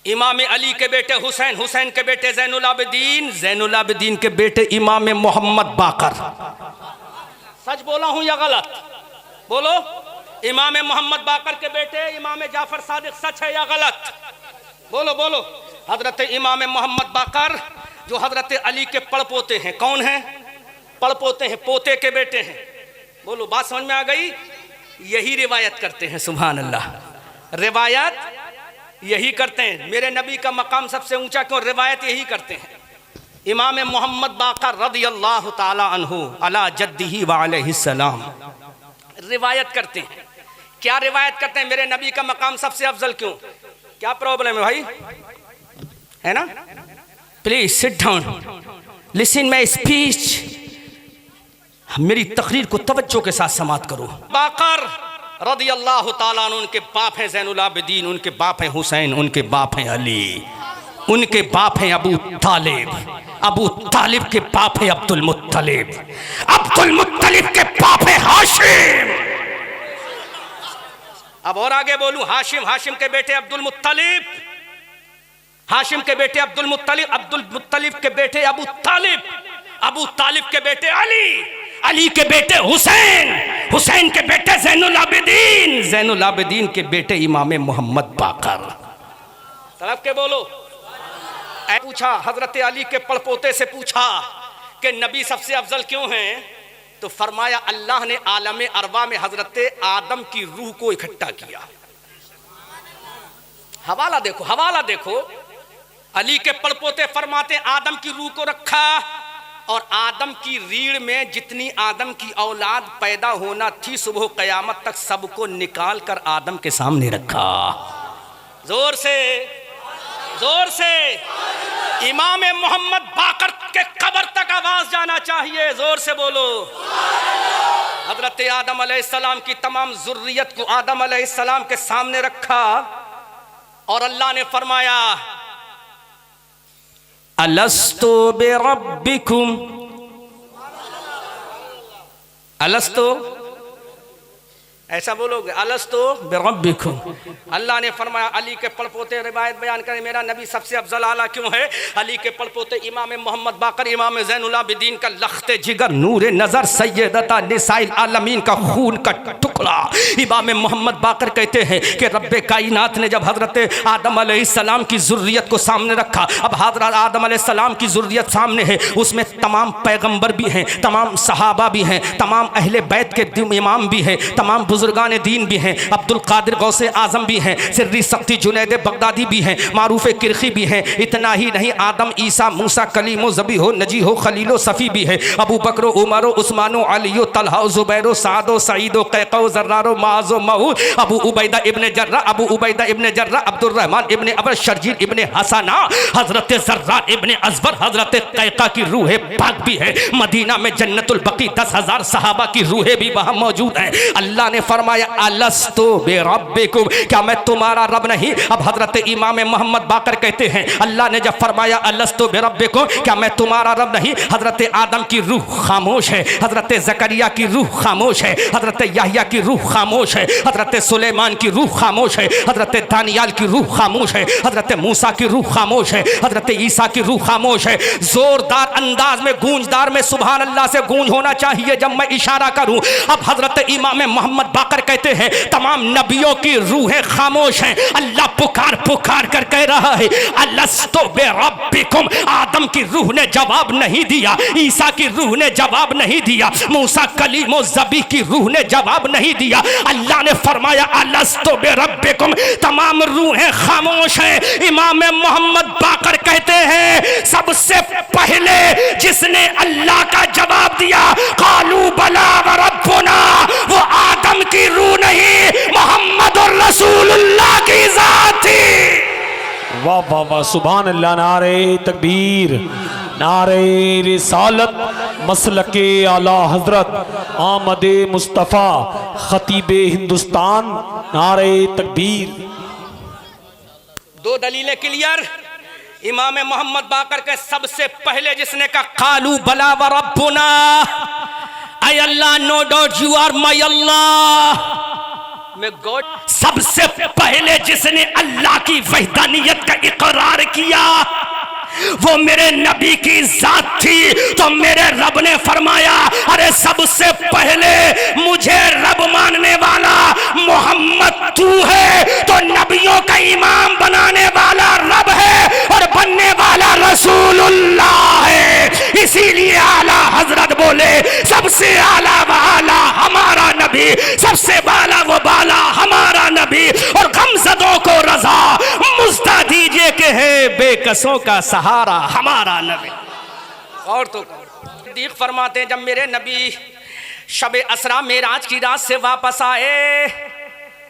इमाम अली के बेटे हुसैन, हुसैन के बेटे ज़ैनुल आबिदीन, ज़ैनुल आबिदीन के बेटे इमाम मोहम्मद बाकर। सच बोला हूं या गलत? बोलो। इमाम मोहम्मद बाकर के बेटे इमाम जाफर सादिक, सच है या गलत? बोलो बोलो। हजरत इमाम मोहम्मद बाकर जो हजरत अली के पड़पोते हैं, कौन हैं? पड़पोते हैं, पोते के बेटे हैं। बोलो, बात समझ में आ गई? यही रिवायत करते हैं, सुभान अल्लाह, रिवायत यही करते हैं। मेरे नबी का मकाम सबसे ऊंचा क्यों? रिवायत यही करते हैं। इमाम मोहम्मद बाकर रदियल्लाहु ताला अन्हु अला जद्दिही व अलैहिस्सलाम रिवायत करते हैं। क्या रिवायत करते हैं? मेरे नबी का मकाम सबसे अफजल क्यों? क्या प्रॉब्लम है भाई? है ना? Please sit down, listen my speech. मेरी तकरीर को तवज्जो के साथ समाअत करो। बाकर रदियल्लाहु ताला अन्हु, उनके बाप हैं ज़ैनुल आबिदीन, उनके बाप हैं हुसैन, उनके बाप हैं अली, उनके बाप हैं अबू तालिब, अबू तालिब के बाप हैं अब्दुल मुत्तलिब, अब्दुल मुत्तलिब के बाप हैं हाशिम। अब और आगे बोलूं, हाशिम, हाशिम के बेटे अब्दुल मुत्तलिब, हाशिम के बेटे अब्दुल मुत्तलिब, अब्दुल मुत्तलिब के बेटे अबू तालिब, अबू तालिब के बेटे अली, अली के बेटे हुसैन, हुसैन के बेटे ज़ैनुल आबिदीन, ज़ैनुल आबिदीन के बेटे इमाम मोहम्मद बाकर। तड़प के बोलो। पूछा हजरत अली के पड़पोते से पूछा कि नबी सबसे अफजल क्यों हैं? तो फरमाया अल्लाह ने आलम अरवा में हजरत आदम की रूह को इकट्ठा किया। हवाला देखो, हवाला देखो। अली के पड़पोते फरमाते आदम की रूह को रखा और आदम की रीढ़ में जितनी आदम की औलाद पैदा होना थी सुबह कयामत तक सबको निकाल कर आदम के सामने रखा। जोर से, जोर से। इमाम मोहम्मद बाकर के कब्र तक आवाज जाना चाहिए, जोर से बोलो। हजरत आदम अलैहिस्सलाम की तमाम जुर्रियत को आदम अलैहिस्सलाम के सामने रखा और अल्लाह ने फरमाया अलस्तु बिरब्बिकुम, अलस्तु, ऐसा बोलोगे, अलस्तु बिरब्बिकुम। अल्लाह ने फरमाया अली के पड़पोते रिवायत बयान करें मेरा नबी सबसे अफजल आला क्यों है? अली के पड़पोते इमाम मोहम्मद बाकर, इमाम ज़ैनुल आबिदीन का लख्ते जिगर, नूरे नज़र, सैयदता निसाइल आलमीन का खून का टुकड़ा। इमाम मोहम्मद बाकर कहते हैं कि रब्बे कायनात ने जब हज़रत आदम अलैहिस्सलाम की ज़ुर्रियत को सामने रखा, अब हज़रत आदम अलैहिस्सलाम की ज़ुर्रियत सामने है, उसमें तमाम पैगम्बर भी हैं, तमाम सहाबा भी हैं, तमाम अहले बैत के इमाम भी हैं, तमाम बुजुर्गान दीन भी हैं, अब्दुल कादिर गौसे आजम भी हैं, सिर्री सख्ती जुनैद बगदादी भी हैं, मारूफ किरखी भी हैं। इतना ही नहीं, आदम, ईसा, मूसा, कलीमो, ज़बी हो, नजी हो, खलीलो, सफ़ी भी है, अबू बकरो, उमरो, उस्मानो, अलियो, तलहा, ज़ुबैरो, सादो, सईदो, कैक़ो, ज़र्रारो, माज़ो, मऊद, अबू उबैदा इब्ने जर्रा, अबू उबैदा इब्ने जर्रा, अब्दुर्रहमान इब्ने अबर, शर्जील इब्ने हसना, हज़रत ज़र्रा इब्ने अज़बर, हज़रत कैक़ा की रूह पाक भी है। मदीना में जन्नतुल बकी 10,000 सहाबा की रूहें भी वहाँ मौजूद हैं। अल्लाह ने फरमाया अलस्तु बिरब्बिकुम, क्या मैं तुम्हारा रब नहीं? अब हजरत इमाम मोहम्मद बाकर कहते हैं अल्लाह ने जब फरमाया अलस्तु बिरब्बिकुम, क्या मैं तुम्हारा रब नहीं? हजरत आदम की रूह खामोश है, हजरत ज़करिया की रूह खामोश है, हजरत याह्या की रूह खामोश है, हजरत सुलेमान की रूह खामोश है, हजरत दानियाल की रूह खामोश है, हजरत मूसा की रूह खामोश है, हजरत ईसा की रूह खामोश है। जोरदार अंदाज में, गूंजदार में सुभान अल्लाह से गूंज होना चाहिए जब मैं इशारा करूं। अब हजरत इमाम मोहम्मद बाकर कहते हैं तमाम नबियों की रूहें खामोश हैं। अल्लाह पुकार पुकार कर कह रहा है अलस्तु बिरब्बिकुम। आदम की रूह ने जवाब नहीं दिया, ईसा की रूह ने जवाब नहीं दिया, मूसा कलीमो ज़बी की रूह ने जवाब नहीं दिया। अल्लाह ने फरमाया अलस्तु बिरब्बिकुम, तमाम रूहें खामोश हैं। इमाम मोहम्मद बाकर कहते हैं सबसे पहले जिसने अल्लाह का जवाब दिया कालू बला व रब्बुना, वो आदम की रूह नहीं मोहम्मदुर रसूलुल्लाह की जात थी। वाह वाह वाह, सुभान अल्लाह। नारे तकबीर, नारे रिसालत, मसलके आला हजरत आमद मुस्तफ़ा खतीबे हिंदुस्तान, नारे तकबीर। दो दलीलें क्लियर। इमाम मोहम्मद बाकर के सबसे पहले जिसने कहा कालू बला व रब्बुना, आई Allah, no doubt you are my Allah. मैं गॉड सबसे पहले जिसने अल्लाह की वहदानियत का इकरार किया वो मेरे नबी की जात थी। तो मेरे रब ने फरमाया अरे सबसे पहले मुझे रब मानने वाला मोहम्मद तू है, तो नबियों का इमाम बनाने वाला रब है और बनने वाला रसूलुल्लाह है। इसीलिए आला हजरत बोले सबसे आला वाला हमारा नबी, सबसे बाला वो बाला हमारा नबी, और गमज़दों को रजा मुस्ता दीजिए कि है बेकसों का सहारा हमारा नबी। और तो सिद्दीक फरमाते हैं जब मेरे नबी शब असरा मेराज की रात से वापस आए,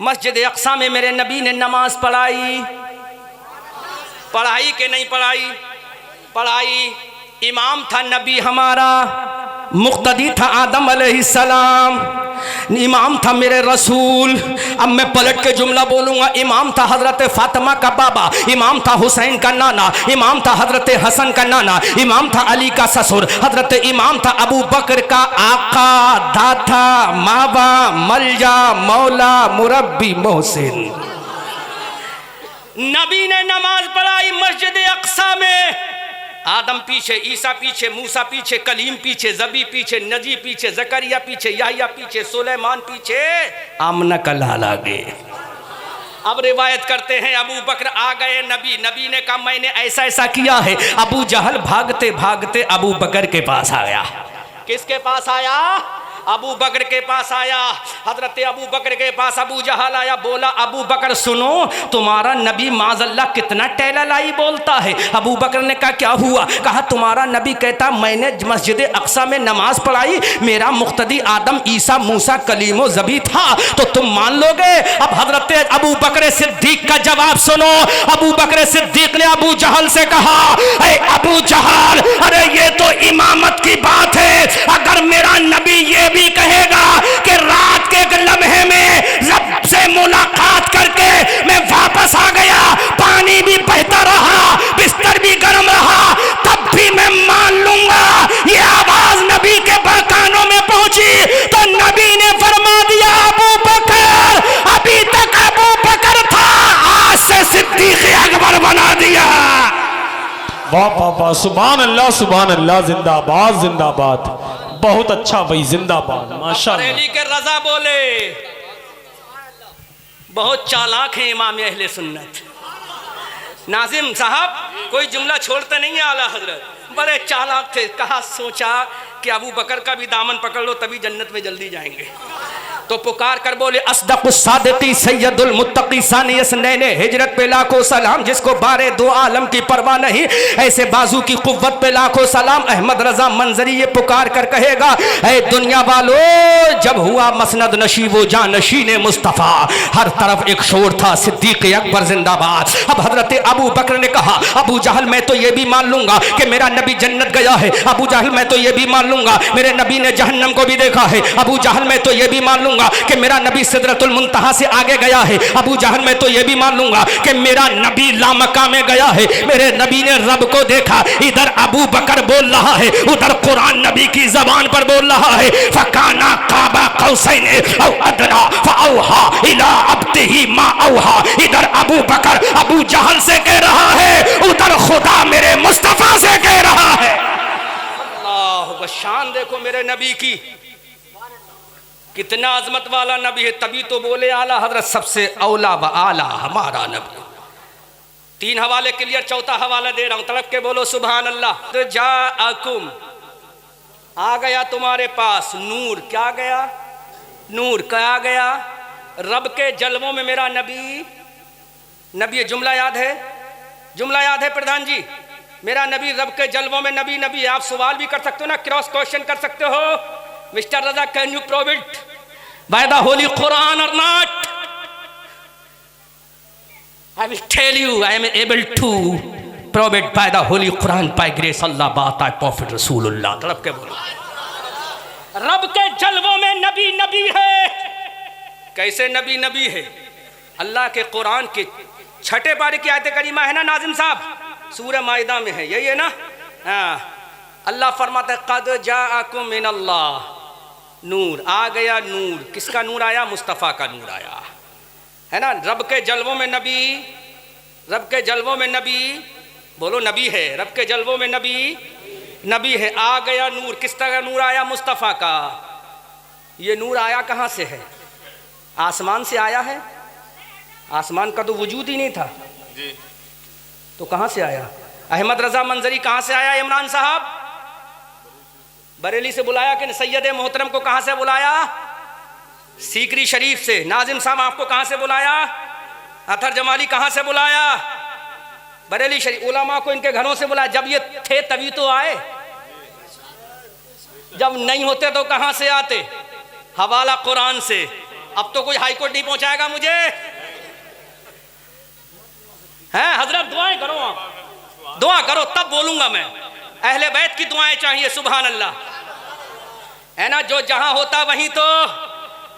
मस्जिद अक्सा में मेरे नबी ने नमाज पढ़ाई। पढ़ाई के नहीं पढ़ाई? पढ़ाई। इमाम था नबी हमारा, मुक्तदी था आदम अलैहिस्सलाम, इमाम था मेरे रसूल। अब मैं पलट के जुमला बोलूंगा। इमाम था हजरत फातिमा का बाबा, इमाम था हुसैन का नाना, इमाम था हजरत हसन का नाना, इमाम था अली का ससुर, हजरत इमाम था अबू बकर का आका, दाता, मावा, मलजा, मौला, मुरब्बी, मोहसिन। नबी ने नमाज पढ़ाई मस्जिद अक्सा में। आदम पीछे, ईसा पीछे, मूसा पीछे, कलीम पीछे, जबी पीछे, नजी पीछे, जकरिया पीछे, याहिया पीछे, सुलेमान पीछे, आमना का लाल आगे। अब रिवायत करते हैं अबू बकर आ गए, नबी ने कहा मैंने ऐसा ऐसा किया है। अबू जहल भागते भागते अबू बकर के पास आया। किसके पास आया? अबू बकर के पास आया। हजरत अबू बकर के पास अबू जहल आया। बोला अबू बकर सुनो, तुम्हारा नबी माज़अल्लाह कितना टेलालाई बोलता है। अबू बकर ने कहा क्या हुआ? कहा तुम्हारा नबी कहता मैंने मस्जिद अक्सा में नमाज पढ़ाई, मेरा मुक्तदी आदम, ईसा, मूसा, कलीमो, जबी था, तो तुम मान लोगे? अब हजरत अबू बकर सिद्दीक का जवाब सुनो। अबू बकर सिद्दीक ने अबू जहल से कहा ऐ अबू जहल, अरे ये तो इमामत की बात है। अगर मेरा नबी ये भी कहेगा कि रात के एक लम्हे में रब से मुलाकात करके मैं वापस आ गया, पानी भी बहता रहा, बिस्तर भी गर्म रहा, तब भी मैं मान लूंगा। ये आवाज नबी के कानों में पहुंची तो नबी ने फरमा दिया अबू बकर, अभी तक अबू बकर था, आज से सिद्दीक अकबर बना दिया। वाह वाह वाह, सुभान अल्लाह, जिंदाबाद जिंदाबाद। बहुत अच्छा भाई, जिंदाबाद, माशाअल्लाह। बरेली के रजा बोले बहुत चालाक है इमाम अहले सुन्नत। नाजिम साहब कोई जुमला छोड़ते नहीं है आला हजरत, बड़े चालाक थे। कहा सोचा कि अबू बकर का भी दामन पकड़ लो तभी जन्नत में जल्दी जाएंगे। तो पुकार कर बोले अस्दकुस सादिकी सैयदुल मुत्तकी सानी असनैने हिजरत पे लाखों सलाम, जिसको बारे दो आलम की परवाह नहीं, ऐसे बाजू की कुव्वत पे लाखों सलाम। अहमद रजा मंजरी ये पुकार कर कहेगा ऐ दुनिया वालों, जब हुआ मसनद नशी वो जानशी ने मुस्तफ़ा, हर तरफ एक शोर था सिद्दीक अकबर जिंदाबाद। अब हजरत अबू बकर ने कहा अबू जहल मैं तो ये भी मान लूंगा कि मेरा नबी जन्नत गया है। अबू जहल मैं तो ये भी मान लूंगा मेरे नबी ने जहन्नम को भी देखा है। अबू जहल मैं तो ये भी मान लूंगा कि मेरा नबी सिदरतुल मुंतहा से आगे गया है। अबू जहल मैं तो ये भी मान लूंगा कि मेरा नबी लामका में गया है, मेरे नबी ने रब को देखा। इधर अबू बकर बोल रहा है, उधर कुरान नबी की जबान पर बोल रहा है फकाना काबा कौसैन औ अदना फऔहा इला अब्दिही मा औहा। इधर अबू बकर अबू जहल से कह रहा है, उधर खुदा मेरे मुस्तफा से कह रहा है। अल्लाह शान देखो मेरे नबी की, कितना अजमत वाला नबी है। तभी तो बोले आला हजरत सबसे औला व आला हमारा नबी। 3 हवाले क्लियर, चौथा हवाला दे रहा हूं, तड़प के बोलो सुभान अल्लाह। तो जाअकुम आ गया तुम्हारे पास नूर, क्या गया? नूर क्या गया? रब के जलवों में मेरा नबी। नबी जुमला याद है? जुमला याद है प्रधान जी? मेरा नबी रब के जलवों में नबी। नबी आप सवाल भी कर सकते हो ना, क्रॉस क्वेश्चन कर सकते हो। Mister Raza can you prove it by the Holi Quran और not? I will tell you I am able to prove it by the holy Quran by grace Allah by Prophet Rasulullah। तड़प के बोलो रब के जलवों में नबी नबी है। कैसे नबी नबी है? अल्लाह के कुरान के 6 पारे की आयत करीमा है ना नाजिम साहब, सूरह माइदा में है, यही है ना? हाँ, अल्लाह फरमाता है कद जाअकुम मिनल्लाह, नूर आ गया, नूर किसका नूर आया? मुस्तफ़ा का नूर आया, है ना। रब के जलवों में नबी, रब के जलवों में नबी, बोलो नबी है, रब के जलवों में नबी, नबी है। आ गया नूर, किस तरह नूर आया? मुस्तफ़ा का। ये नूर आया कहाँ से है? आसमान से आया है? आसमान का तो वजूद ही नहीं था जी, तो कहाँ से आया? अहमद रजा मंजरी कहाँ से आया? इमरान साहब बरेली से बुलाया कि सैयद मोहतरम को कहाँ से बुलाया? सीकरी शरीफ से। नाजिम साहब आपको कहाँ से बुलाया? अतर जमाली कहाँ से बुलाया? बरेली शरीफ। उलमा को इनके घरों से बुलाया। जब ये थे तभी तो आए, जब नहीं होते तो कहाँ से आते? हवाला कुरान से। अब तो कोई हाईकोर्ट नहीं पहुंचाएगा मुझे, हैं हजरत? दुआएं करो, आप दुआ करो तब बोलूंगा मैं। अहले बैत की दुआएं चाहिए, सुभान अल्लाह, है ना। जो जहां होता वहीं तो।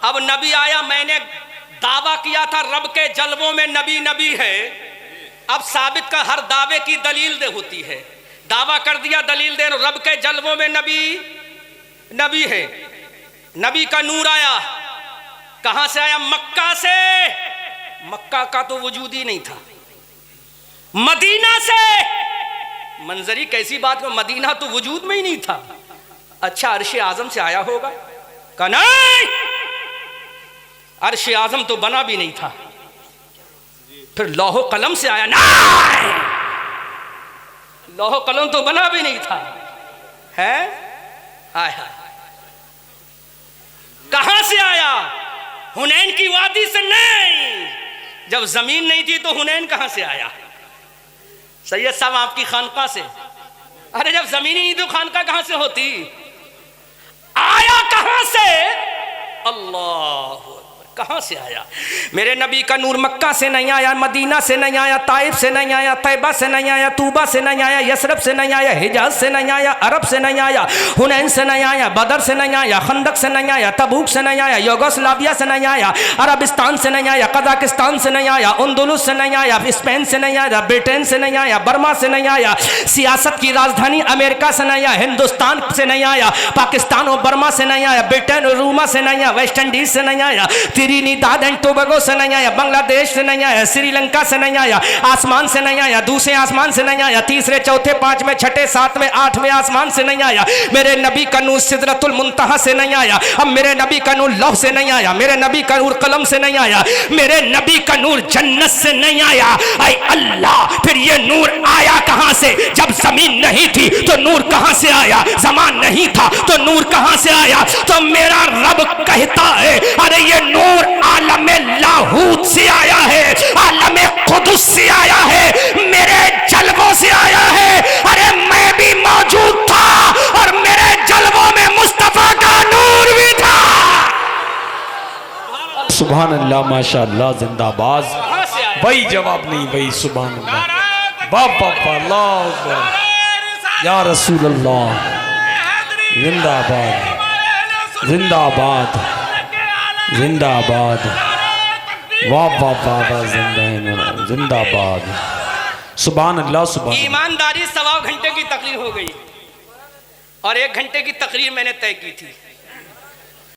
अब नबी आया, मैंने दावा किया था रब के जलवों में नबी नबी है। अब साबित का हर दावे की दलील दे होती है। दावा कर दिया, दलील दे, रब के जलवों में नबी नबी है। नबी का नूर आया, कहां से आया? मक्का से। मक्का का तो वजूद ही नहीं था। मदीना से। मंजरी कैसी बात में, मदीना तो वजूद में ही नहीं था। अच्छा, अर्श आजम से आया होगा? कहा नहीं, अर्श आजम तो बना भी नहीं था। फिर लौहो कलम से आया? नहीं, लौहो कलम तो बना भी नहीं था, है? आया कहां से आया? हुनैन की वादी से नहीं। जब जमीन नहीं थी तो हुनैन कहां से आया? सैयद साहब आपकी खानका से। अरे जब जमीन ही नहीं तो खानका कहां से होती? आया कहां से? अल्लाह, कहां से आया? मेरे नबी का नूर मक्का से नहीं आया, मदीना से नहीं आया, ताइफ से नहीं आया, तैबा से नहीं आया, तूबा से नहीं आया, यसरब से नहीं आया, हिजाज से नहीं आया, अरब से नहीं आया, हुनैन से नहीं आया, बदर से नहीं आया, खंदक से नहीं आया, तबूक से नहीं आया, यूगोस्लाविया से नहीं आया, अरबिस्तान से नहीं आया, कजाकिस्तान से नहीं आया, अंदलुस से नहीं आया, स्पेन से नहीं आया, ब्रिटेन से नहीं आया, बर्मा से नहीं आया, सियासत की राजधानी अमेरिका से नहीं आया, हिंदुस्तान से नहीं आया, पाकिस्तान और बर्मा से नहीं आया, ब्रिटेन और रूमा से नहीं आया, वेस्ट इंडीज से नहीं आया, त्रिनिदाद एंड टोबैगो से नहीं आया, बांग्लादेश से नहीं आया, श्रीलंका से नहीं आया, आसमान से नहीं आया, दूसरे आसमान से नहीं आया, तीसरे चौथे पांचवें छठे सातवें आठवें आसमान से नहीं आया। मेरे नबी का नूर सिदरतुल मुंतहा से नहीं आया। अब मेरे नबी का नूर लौह से नहीं आया, मेरे नबी का नूर कलम से नहीं आया, मेरे नबी का नूर जन्नत से नहीं आया। ऐ अल्लाह, फिर ये नूर आया कहां से? जब जमीन नहीं थी तो नूर कहां से आया? जमान नहीं था तो नूर कहां से आया? तो मेरा रब कहता है, अरे ये नूर आलम लाहूत से आया है, आलम कुदुस से आया है, मेरे जलवों से आया है। अरे मैं भी मौजूद था और मेरे जलवों में मुस्तफा का नूर भी था। सुभान अल्लाह, माशाअल्लाह, जिंदाबाद। वही जवाब नहीं, वही सुभान अल्लाह, बाबा अल्लाह, या रसूल अल्लाह, जिंदाबाद जिंदाबाद जिंदाबाद, वाह वाह वाह, जिंदाबाद, सुभान अल्लाह, सुभान। ईमानदारी 1.25 घंटे की तकरीर हो गई और 1 घंटे की तकरीर मैंने तय की थी।